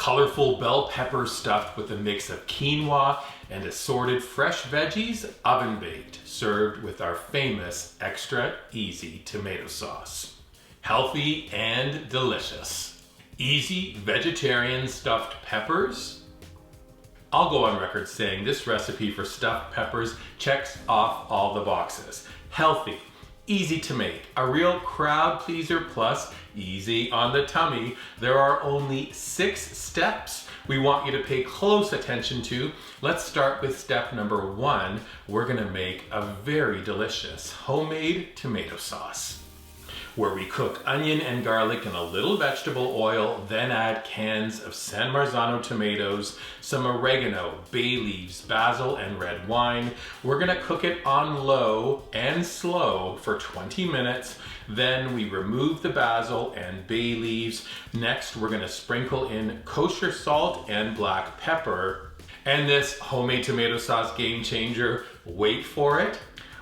Colorful bell peppers stuffed with a mix of quinoa and assorted fresh veggies, oven baked, served with our famous extra easy tomato sauce. Healthy and delicious. Easy vegetarian stuffed peppers. I'll go on record saying this recipe for stuffed peppers checks off all the boxes. Healthy, easy to make, a real crowd pleaser, plus easy on the tummy. There are only 6 steps we want you to pay close attention to. Let's start with step number 1. We're gonna make a very delicious homemade tomato sauce, where we cook onion and garlic in a little vegetable oil, then add cans of San Marzano tomatoes, some oregano, bay leaves, basil, and red wine. We're gonna cook it on low and slow for 20 minutes. Then we remove the basil and bay leaves. Next, we're gonna sprinkle in kosher salt and black pepper. And this homemade tomato sauce game changer, wait for it,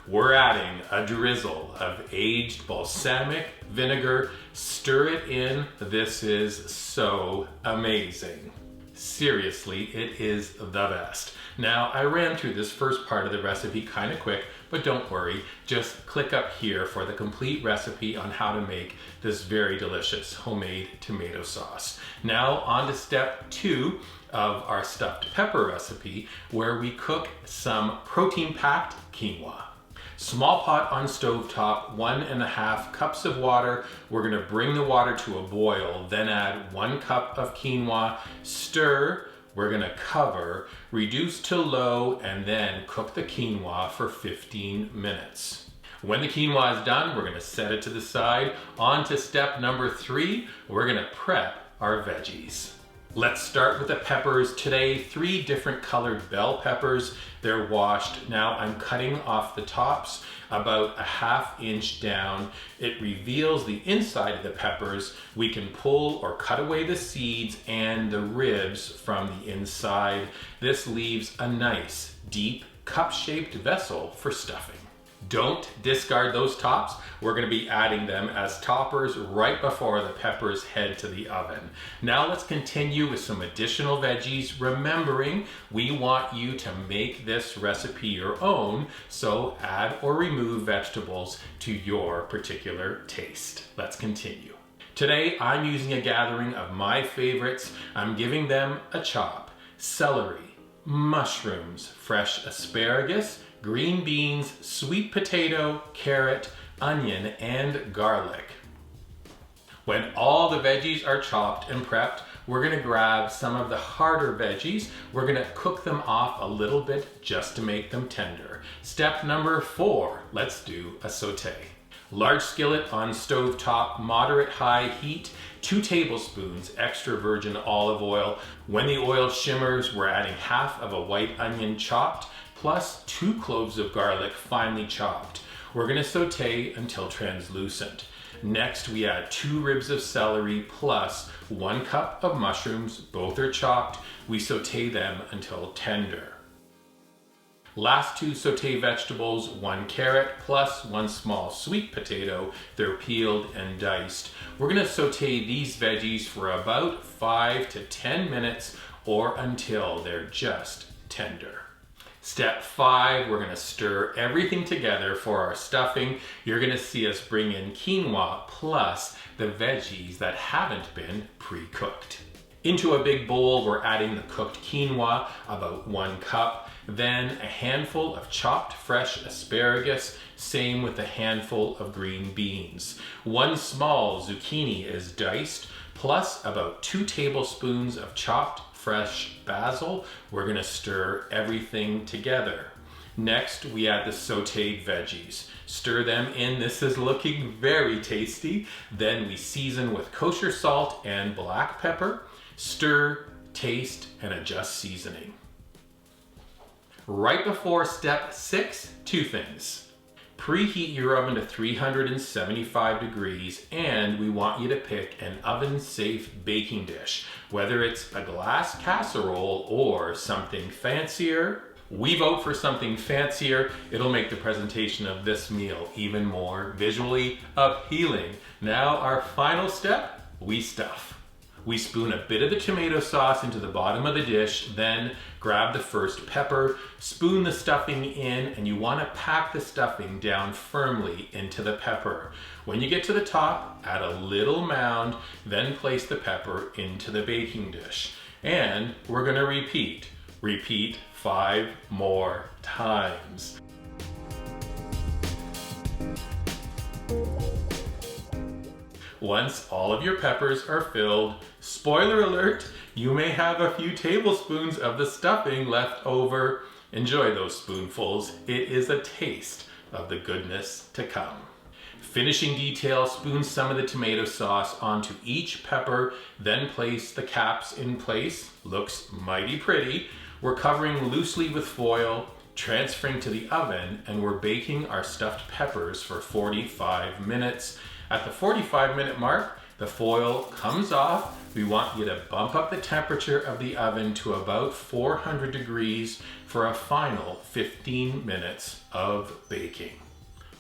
we're adding a drizzle of aged balsamic vinegar. Stir it in. This is so amazing. Seriously, it is the best. Now, I ran through this first part of the recipe kind of quick, but don't worry. Just click up here for the complete recipe on how to make this very delicious homemade tomato sauce. Now, on to step 2 of our stuffed pepper recipe, where we cook some protein-packed quinoa. Small pot on stovetop, 1½ cups of water. We're gonna bring the water to a boil, then add 1 cup of quinoa, stir, we're gonna cover, reduce to low, and then cook the quinoa for 15 minutes. When the quinoa is done, we're gonna set it to the side. On to step number 3, we're gonna prep our veggies. Let's start with the peppers. Today, 3 different colored bell peppers. They're washed. Now I'm cutting off the tops about a ½ inch down. It reveals the inside of the peppers. We can pull or cut away the seeds and the ribs from the inside. This leaves a nice, deep, cup-shaped vessel for stuffing. Don't discard those tops. We're gonna be adding them as toppers right before the peppers head to the oven. Now let's continue with some additional veggies, remembering we want you to make this recipe your own, so add or remove vegetables to your particular taste. Let's continue. Today, I'm using a gathering of my favorites. I'm giving them a chop: celery, mushrooms, fresh asparagus, green beans, sweet potato, carrot, onion, and garlic. When all the veggies are chopped and prepped, we're gonna grab some of the harder veggies. We're gonna cook them off a little bit just to make them tender. Step number 4, let's do a saute. Large skillet on stove top, moderate high heat, 2 tablespoons extra virgin olive oil. When the oil shimmers, we're adding ½ of a white onion chopped, plus 2 cloves of garlic finely chopped. We're gonna saute until translucent. Next, we add 2 ribs of celery plus 1 cup of mushrooms. Both are chopped. We saute them until tender. Last 2 saute vegetables, 1 carrot plus 1 small sweet potato. They're peeled and diced. We're gonna saute these veggies for about 5 to 10 minutes or until they're just tender. Step 5, we're gonna stir everything together for our stuffing. You're gonna see us bring in quinoa plus the veggies that haven't been pre-cooked. Into a big bowl, we're adding the cooked quinoa, about 1 cup, then a handful of chopped fresh asparagus, same with a handful of green beans. 1 small zucchini is diced, plus about 2 tablespoons of chopped fresh basil. We're gonna stir everything together. Next, we add the sauteed veggies. Stir them in. This is looking very tasty. Then we season with kosher salt and black pepper. Stir, taste, and adjust seasoning. Right before step 6, 2 things. Preheat your oven to 375 degrees, and we want you to pick an oven-safe baking dish, whether it's a glass casserole or something fancier. We vote for something fancier. It'll make the presentation of this meal even more visually appealing. Now, our final step, we stuff. We spoon a bit of the tomato sauce into the bottom of the dish, then grab the first pepper, spoon the stuffing in, and you want to pack the stuffing down firmly into the pepper. When you get to the top, add a little mound, then place the pepper into the baking dish. And we're going to repeat. Repeat 5 more times. Once all of your peppers are filled, spoiler alert, you may have a few tablespoons of the stuffing left over. Enjoy those spoonfuls. It is a taste of the goodness to come. Finishing detail, spoon some of the tomato sauce onto each pepper, then place the caps in place. Looks mighty pretty. We're covering loosely with foil, transferring to the oven, and we're baking our stuffed peppers for 45 minutes. At the 45-minute mark, the foil comes off. We want you to bump up the temperature of the oven to about 400 degrees for a final 15 minutes of baking.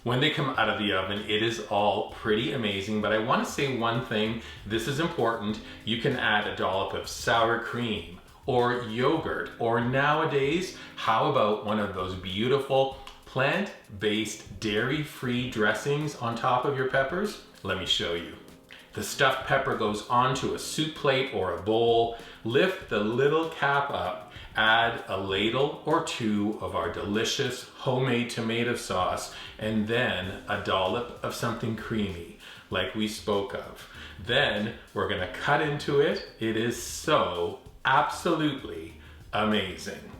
When they come out of the oven, it is all pretty amazing, but I want to say one thing. This is important. You can add a dollop of sour cream or yogurt, or nowadays, how about one of those beautiful plant-based, dairy-free dressings on top of your peppers? Let me show you. The stuffed pepper goes onto a soup plate or a bowl. Lift the little cap up. Add a ladle or two of our delicious homemade tomato sauce, and then a dollop of something creamy, like we spoke of. Then we're gonna cut into it. It is so absolutely amazing.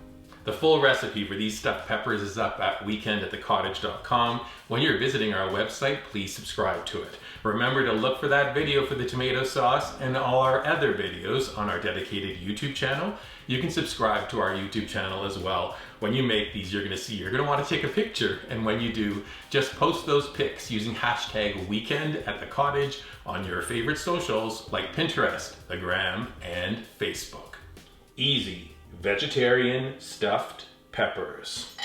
The full recipe for these stuffed peppers is up at weekendatthecottage.com. When you're visiting our website, please subscribe to it. Remember to look for that video for the tomato sauce and all our other videos on our dedicated YouTube channel. You can subscribe to our YouTube channel as well. When you make these, you're gonna want to take a picture, and when you do, just post those pics using hashtag weekendatthecottage on your favorite socials like Pinterest, the Gram, and Facebook. Easy vegetarian stuffed peppers.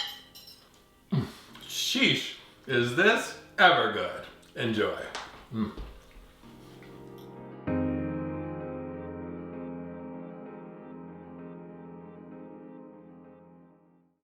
Sheesh, is this ever good? Enjoy.